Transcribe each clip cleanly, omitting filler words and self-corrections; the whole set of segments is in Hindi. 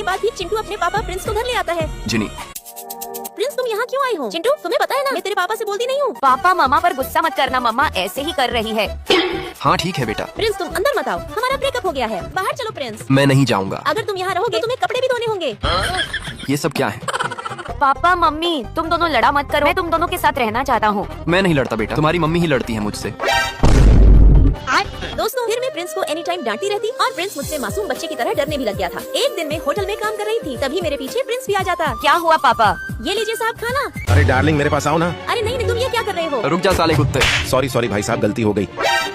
बाद भी चिंटू अपने पापा प्रिंस को घर ले आता है। जिनी, प्रिंस तुम यहाँ क्यों आई हो? चिंटू तुम्हें पता है ना मैं तेरे पापा से बोलती नहीं हूँ। पापा मम्मा पर गुस्सा मत करना, मम्मा ऐसे ही कर रही है। हाँ ठीक है बेटा। प्रिंस तुम अंदर मत आओ, हमारा ब्रेकअप हो गया है। बाहर चलो प्रिंस। मैं नहीं जाऊँगा। अगर तुम यहाँ रहोगे तुम्हें कपड़े भी धोने होंगे। ये सब क्या है? पापा मम्मी तुम दोनों लड़ा मत करो, मैं तुम दोनों के साथ रहना चाहता हूँ। मैं नहीं लड़ता बेटा, तुम्हारी मम्मी ही लड़ती है मुझसे। दोस्तों फिर मैं प्रिंस को एनी टाइम डांटती रहती और प्रिंस मुझसे मासूम बच्चे की तरह डरने भी लग गया था। एक दिन मैं होटल में काम कर रही थी, तभी मेरे पीछे प्रिंस भी आ जाता। क्या हुआ पापा? ये लीजिए साहब खाना। अरे डार्लिंग मेरे पास आओ ना। अरे नहीं तुम ये क्या कर रहे हो? रुक जा साले कुत्ते। सॉरी भाई साहब, गलती हो गई।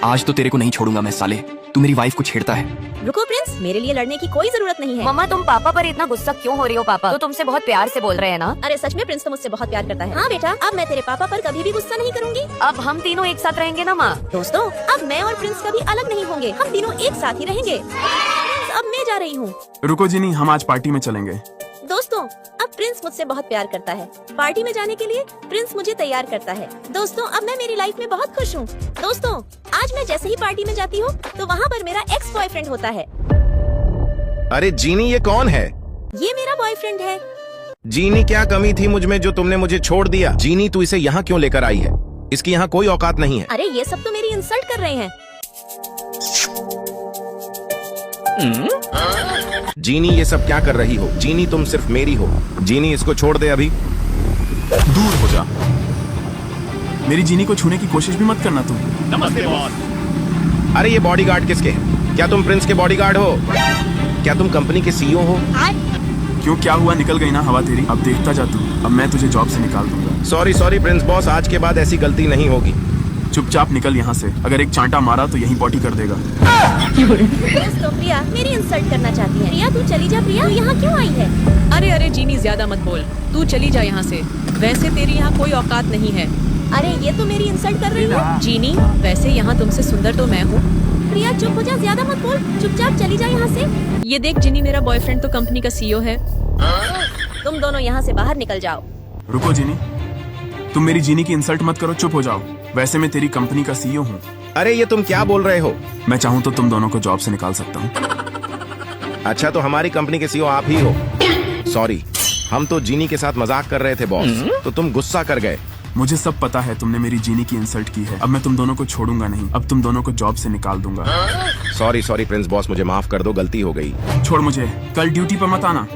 आज तो तेरे को नहीं छोड़ूंगा मैं साले। तू मेरी वाइफ को छेड़ता है। रुको प्रिंस, मेरे लिए लड़ने की कोई जरूरत नहीं है। मम्मा तुम पापा पर इतना गुस्सा क्यों हो रही हो? पापा तो तुमसे बहुत प्यार से बोल रहे हैं ना। अरे सच में प्रिंस तो मुझसे बहुत प्यार करता है। हाँ बेटा, अब मैं तेरे पापा पर कभी भी गुस्सा नहीं करूँगी। अब हम तीनों एक साथ रहेंगे ना माँ? दोस्तों अब मैं और प्रिंस कभी अलग नहीं होंगे, हम तीनों एक साथ ही रहेंगे। प्रिंस, अब मैं जा रही हूँ। रुको जिनी, हम आज पार्टी में चलेंगे। दोस्तों अब प्रिंस मुझसे बहुत प्यार करता है। पार्टी में जाने के लिए प्रिंस मुझे तैयार करता है। दोस्तों अब मैं मेरी लाइफ में बहुत खुश हूँ। दोस्तों आज मैं जैसे ही पार्टी में जाती हूँ तो वहाँ पर मेरा एक्स बॉयफ्रेंड होता है। अरे जीनी, ये कौन है? ये मेरा बॉयफ्रेंड है। जीनी, क्या कमी थी मुझ में जो तुमने मुझे छोड़ दिया? जीनी, तू इसे यहाँ क्यों लेकर आई है? इसकी यहाँ कोई औकात नहीं है। अरे ये सब तो मेरी इंसल्ट कर रहे हैं। जीनी, ये सब क्या कर रही हो? जीनी, तुम सिर्फ मेरी हो। जीनी, इसको छोड़ दे अभी। दूर हो जा। मेरी जीनी को छूने की कोशिश भी मत करना तुम। नमस्ते बॉस। अरे ये बॉडीगार्ड किसके हैं? क्या तुम प्रिंस के बॉडीगार्ड हो? क्या तुम कंपनी के सीईओ हो? क्यों, क्या हुआ? निकल गई ना हवा तेरी। अब देखता जा तू, अब मैं तुझे जॉब से निकाल दूंगा। सॉरी प्रिंस बॉस, आज के बाद ऐसी गलती नहीं होगी। चुपचाप निकल यहाँ से, अगर एक चांटा मारा तो यहीं पॉटी कर देगा। दोस्तों प्रिया मेरी इंसल्ट करना चाहती है। प्रिया तू चली जा। प्रिया तू यहाँ क्यों आई है? अरे जीनी ज्यादा मत बोल, तू चली जा यहाँ से। वैसे तेरी यहाँ कोई औकात नहीं है। अरे ये तो मेरी इंसल्ट कर रही है। जीनी वैसे यहाँ तुमसे सुंदर तो मैं हूँ। प्रिया चुप हो जा, ज्यादा मत बोल, चुपचाप चली जा यहाँ से। ये देख जीनी, मेरा बॉयफ्रेंड तो कंपनी का सीईओ है। तुम दोनों यहाँ से बाहर निकल जाओ। रुको जीनी, तुम मेरी जीनी की इंसल्ट मत करो, चुप हो जाओ। वैसे मैं तेरी कंपनी का सीईओ हूँ। अरे ये तुम क्या बोल रहे हो? मैं चाहूँ तो तुम दोनों को जॉब से निकाल सकता हूँ। अच्छा, तो हमारी कंपनी के सीईओ आप ही हो? सॉरी, हम तो जीनी के साथ मजाक कर रहे थे बॉस, तो तुम गुस्सा कर गए। मुझे सब पता है, तुमने मेरी जीनी की इंसल्ट की है। अब मैं तुम दोनों को छोड़ूंगा नहीं, अब तुम दोनों को जॉब से निकाल दूंगा। सॉरी प्रिंस बॉस, मुझे माफ कर दो, गलती हो गई। छोड़ मुझे, कल ड्यूटी पर मत आना।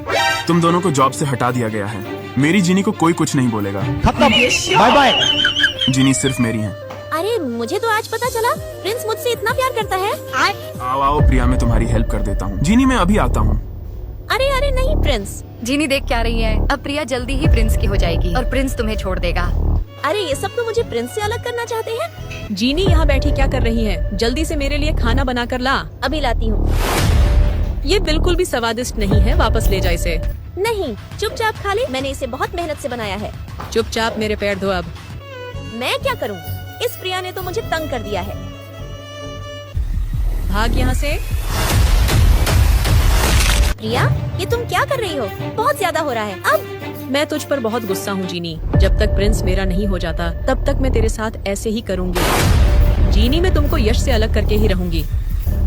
तुम दोनों को जॉब से हटा दिया गया है। मेरी जीनी को कोई कुछ नहीं बोलेगा। खत्म, बाय बाय। जीनी सिर्फ मेरी है। अरे मुझे तो आज पता चला प्रिंस मुझसे इतना प्यार करता है। आओ आओ प्रिया, मैं तुम्हारी हेल्प कर देता हूँ। जीनी मैं अभी आता हूँ। अरे नहीं प्रिंस। जीनी देख क्या रही है, अब प्रिया जल्दी ही प्रिंस की हो जाएगी और प्रिंस तुम्हें छोड़ देगा। अरे ये सब तो मुझे प्रिंस से अलग करना चाहते हैं। जीनी यहाँ बैठी क्या कर रही है? जल्दी से मेरे लिए खाना बना कर ला। अभी लाती हूँ। ये बिल्कुल भी स्वादिष्ट नहीं है, वापस ले जा इसे। नहीं, चुपचाप खा ले, मैंने इसे बहुत मेहनत से बनाया है। चुपचाप मेरे पैर धो अब। मैं क्या करूँ? इस प्रिया ने तो मुझे तंग कर दिया है। भाग यहाँ से। प्रिया ये तुम क्या कर रही हो? बहुत ज्यादा हो रहा है। अब मैं तुझ पर बहुत गुस्सा हूँ जीनी। जब तक प्रिंस मेरा नहीं हो जाता तब तक मैं तेरे साथ ऐसे ही करूँगी। जीनी मैं तुमको यश से अलग करके ही रहूंगी।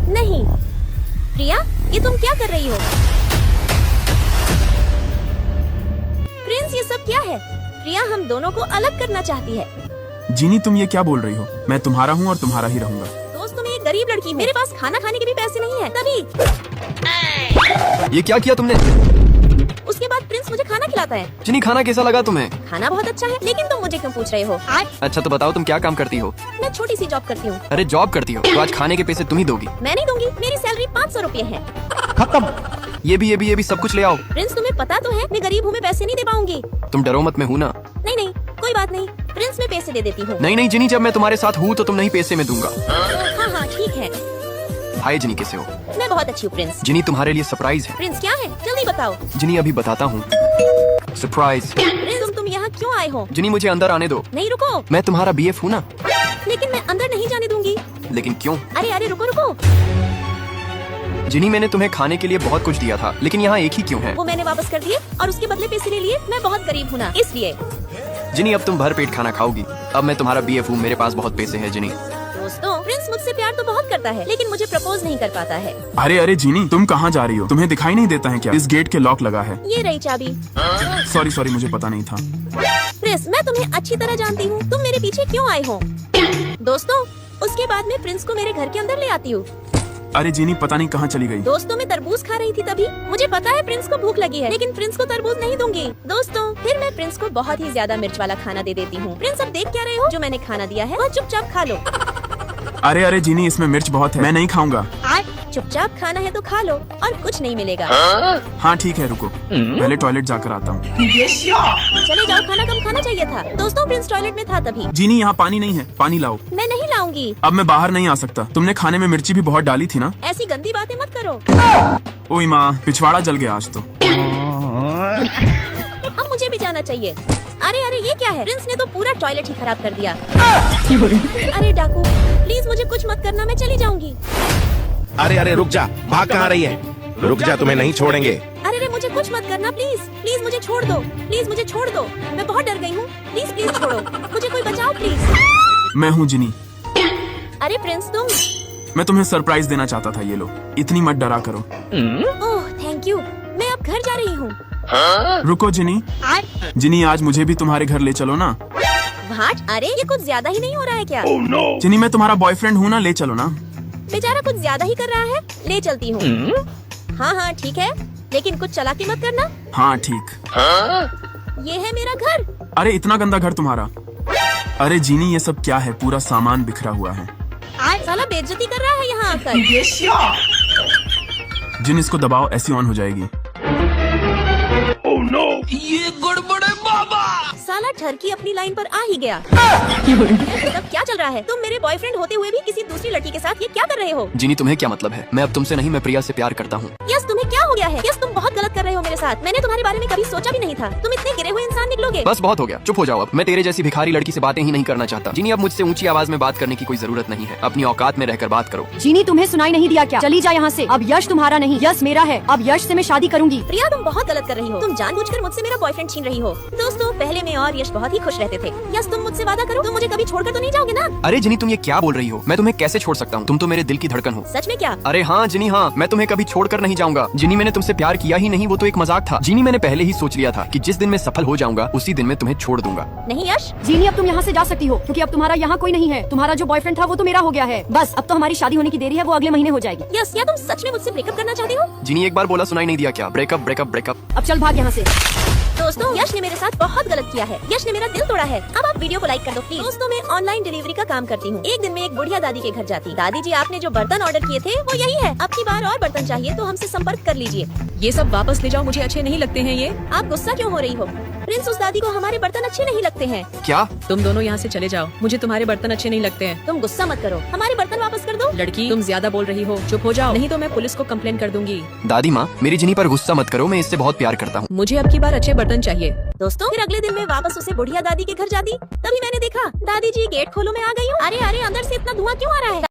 नहीं प्रिया, ये तुम क्या कर रही हो? प्रिंस ये सब क्या है? प्रिया हम दोनों को अलग करना चाहती है। जीनी तुम ये क्या बोल रही हो? मैं तुम्हारा हूँ और तुम्हारा ही रहूंगा। दोस्त मैं एक गरीब लड़की हूँ, मेरे पास खाना खाने के भी पैसे नहीं है। तभी ये क्या किया तुमने? उसके बाद प्रिंस मुझे खाना खिलाता है। जिनी खाना कैसा लगा तुम्हें? खाना बहुत अच्छा है, लेकिन तुम मुझे क्यों पूछ रहे हो? अच्छा तो बताओ तुम क्या काम करती हो? मैं छोटी सी जॉब करती हूँ। अरे जॉब करती हो तो आज खाने के पैसे तुम ही दोगी। मैं नहीं दूंगी, मेरी सैलरी 500 रुपए है। खत्म। ये भी सब कुछ ले आओ। प्रिंस तुम्हें पता तो है मैं गरीब हूँ, मैं पैसे नहीं दे पाऊंगी। तुम डरो मत, मैं हूँ ना। नहीं कोई बात नहीं, प्रिंस मैं पैसे दे देती हूँ। नहीं जिनी, जब मैं तुम्हारे साथ हूँ तो तुम नहीं पैसे में दूंगा। हाँ ठीक है। हाय जिनी, कैसे हो? मैं बहुत अच्छी हूँ प्रिंस। जिनी तुम्हारे लिए सरप्राइज है। प्रिंस क्या है, जल्दी बताओ। जिनी अभी बताता हूँ। सरप्राइज। प्रिंस तुम यहाँ क्यों आए हो? जिनी मुझे अंदर आने दो। नहीं रुको। मैं तुम्हारा बीएफ हूँ ना। लेकिन मैं अंदर नहीं जाने दूंगी। लेकिन क्यों? अरे रुको। जिनी मैंने तुम्हें खाने के लिए बहुत कुछ दिया था, लेकिन यहाँ एक ही क्यों है? वो मैंने वापस कर दिए और उसके बदले पैसे ले लिए। मैं बहुत गरीब हूँ ना, इसलिए। जिनी अब तुम भर पेट खाना खाओगी। अब मैं तुम्हारा बीएफ हूँ, मेरे पास बहुत पैसे हैं जिनी। दोस्तों प्रिंस मुझसे प्यार तो बहुत करता करता है लेकिन मुझे प्रपोज नहीं कर पाता है। अरे अरे जीनी, तुम कहाँ जा रही हो? तुम्हें दिखाई नहीं देता है क्या? इस गेट के लॉक लगा है। ये रही चाबी। सॉरी सॉरी, मुझे पता नहीं था। प्रिंस, मैं तुम्हें अच्छी तरह जानती हूँ, तुम मेरे पीछे क्यों आए हो? दोस्तों, उसके बाद मैं प्रिंस को मेरे घर के अंदर ले आती हूँ। अरे जीनी, पता नहीं कहाँ चली गई। दोस्तों, मैं तरबूज खा रही थी तभी। मुझे पता है प्रिंस को भूख लगी है, लेकिन प्रिंस को तरबूज नहीं दूंगी। दोस्तों, फिर मैं प्रिंस को बहुत ही ज्यादा मिर्च वाला खाना दे देती हूँ। प्रिंस, अब देख क्या रहे हो? जो मैंने खाना दिया है वह चुपचाप खा लो। अरे अरे जीनी, इसमें मिर्च बहुत है, मैं नहीं खाऊंगा। चुपचाप खाना है तो खा लो और कुछ नहीं मिलेगा। हाँ ठीक है, रुको, पहले टॉयलेट जाकर आता हूँ। चले जाओ, खाना कम खाना चाहिए था। दोस्तों, प्रिंस टॉयलेट में था तभी। जीनी, यहाँ पानी नहीं है, पानी लाओ। मैं नहीं लाऊंगी। अब मैं बाहर नहीं आ सकता। तुमने खाने में मिर्ची भी बहुत डाली थी ना? ऐसी गंदी बातें मत करो। ओए माँ, पिछवाड़ा जल गया आज तो। अब मुझे भी जाना चाहिए। अरे अरे, ये क्या है? प्रिंस ने तो पूरा टॉयलेट ही खराब कर दिया। अरे डाकू, प्लीज मुझे कुछ मत करना, मैं चली जाऊंगी। अरे अरे रुक जा, भाग कहाँ रही है? रुक जा, तुम्हें नहीं छोड़ेंगे। अरे अरे, मुझे कुछ मत करना, प्लीज प्लीज मुझे छोड़ दो। प्लीज मुझे छोड़ दो, मैं बहुत डर गई हूँ। प्लीज प्लीज छोड़ो मुझे, कोई बचाओ प्लीज। मैं हूँ जिनी। अरे प्रिंस, तुम? मैं तुम्हें सरप्राइज देना चाहता था, ये लो। इतनी मत डरा करो। ओह थैंक यू, मैं अब घर जा रही हूँ। रुको जिनी, जिनी आज मुझे भी तुम्हारे घर ले चलो ना। भाट, अरे ये कुछ ज्यादा ही नहीं हो रहा है क्या? जिनी, मैं तुम्हारा बॉयफ्रेंड हूँ ना, ले चलो ना। बेचारा कुछ ज्यादा ही कर रहा है, ले चलती हूँ। हाँ हाँ ठीक है, लेकिन कुछ चालाकी मत करना। हाँ ठीक। ये है मेरा घर। अरे इतना गंदा घर तुम्हारा। अरे जीनी, ये सब क्या है? पूरा सामान बिखरा हुआ है। साला बेइज्जती कर रहा है यहाँ आकर। जिन, इसको दबाओ, ऐसी ऑन हो जाएगी। साला ठरकी अपनी लाइन पर आ ही गया। तब क्या चल रहा है? तुम मेरे बॉयफ्रेंड होते हुए भी किसी दूसरी लड़की के साथ ये क्या कर रहे हो? जिनी, तुम्हें क्या मतलब है? मैं अब तुमसे नहीं, मैं प्रिया से प्यार करता हूँ। यस, तुम्हें क्या हो गया है? यस, तुम बहुत गलत कर रहे हो मेरे साथ। मैंने तुम्हारे बारे में कभी सोचा भी नहीं था। तुम इतने गिरे हुए इंसान निकलोगे। बस बहुत हो गया, चुप हो जाओ। अब मैं तेरे जैसी भिखारी लड़की से बातें ही नहीं करना चाहता। जिनी, अब मुझसे ऊंची आवाज में बात करने की कोई जरूरत नहीं है। अपनी औकात में रहकर बात करो। जीनी, तुम्हें सुनाई नहीं दिया क्या? चली जा यहाँ से। अब यश तुम्हारा नहीं, यश मेरा है। अब यश से मैं शादी करूंगी। प्रिया, तुम बहुत गलत कर रही हो। तुम जानबूझकर मुझसे मेरा बॉयफ्रेंड छीन रही हो। दोस्तों, पहले मैं और यश बहुत ही खुश रहते थे। यस, तुम मुझसे वादा करो, तुम मुझे कभी छोड़कर तो नहीं जाओगे ना? अरे जिनी, तुम ये क्या बोल रही हो? मैं तुम्हें कैसे छोड़ सकता हूँ? तुम तो मेरे दिल की धड़कन हो। सच में क्या? अरे हाँ जिनी, हाँ, मैं तुम्हें कभी छोड़कर नहीं जाऊंगा। जिनी, मैंने तुमसे प्यार किया ही नहीं, वो तो एक मजाक था। जिनी, मैंने पहले ही सोच लिया था कि जिस दिन मैं सफल हो जाऊंगा उसी दिन मैं तुम्हें छोड़ दूंगा। नहीं यश। जीनी, अब तुम यहाँ से जा सकती हो, क्योंकि अब तुम्हारा यहाँ कोई नहीं है। तुम्हारा जो बॉयफ्रेंड था वो तो मेरा हो गया है। बस अब तो हमारी शादी होने की देरी है, वो अगले महीने हो जाएगी। यस, क्या तुम सच में मुझसे ब्रेकअप करना चाहती हो? जिनी, एक बार बोला सुनाई नहीं दिया क्या? Breakup breakup breakup. अब चल भाग यहाँ से। दोस्तों, यश ने मेरे साथ बहुत गलत किया है। यश ने मेरा दिल तोड़ा है। अब आप वीडियो को लाइक कर दो प्लीज। दोस्तों, मैं ऑनलाइन डिलीवरी का काम करती हूँ। एक दिन में एक बुढ़िया दादी के घर जाती। दादी जी, आपने जो बर्तन ऑर्डर किए थे वो यही है। अब की बार और बर्तन चाहिए तो हमसे संपर्क कर लीजिए। ये सब वापस ले जाओ, मुझे अच्छे नहीं लगते हैं ये। आप गुस्सा क्यों हो रही हो? प्रिंस, उस दादी को हमारे बर्तन अच्छे नहीं लगते हैं। क्या? तुम दोनों यहाँ से चले जाओ, मुझे तुम्हारे बर्तन अच्छे नहीं लगते हैं। तुम गुस्सा मत करो, हमारे बर्तन वापस कर दो। लड़की, तुम ज्यादा बोल रही हो, चुप हो जाओ, नहीं तो मैं पुलिस को कंप्लेन कर दूंगी। दादी माँ, मेरी जिनी पर गुस्सा मत करो, मैं इससे बहुत प्यार करता हूँ। मुझे अब की बार अच्छे बर्तन चाहिए। दोस्तों, फिर अगले दिन मैं वापस उसे बुढ़िया दादी के घर जाती। तभी मैंने देखा दादी जी गेट खोलो, मैं आ गई हूँ। अरे अरे, अंदर से इतना धुआं क्यों आ रहा है?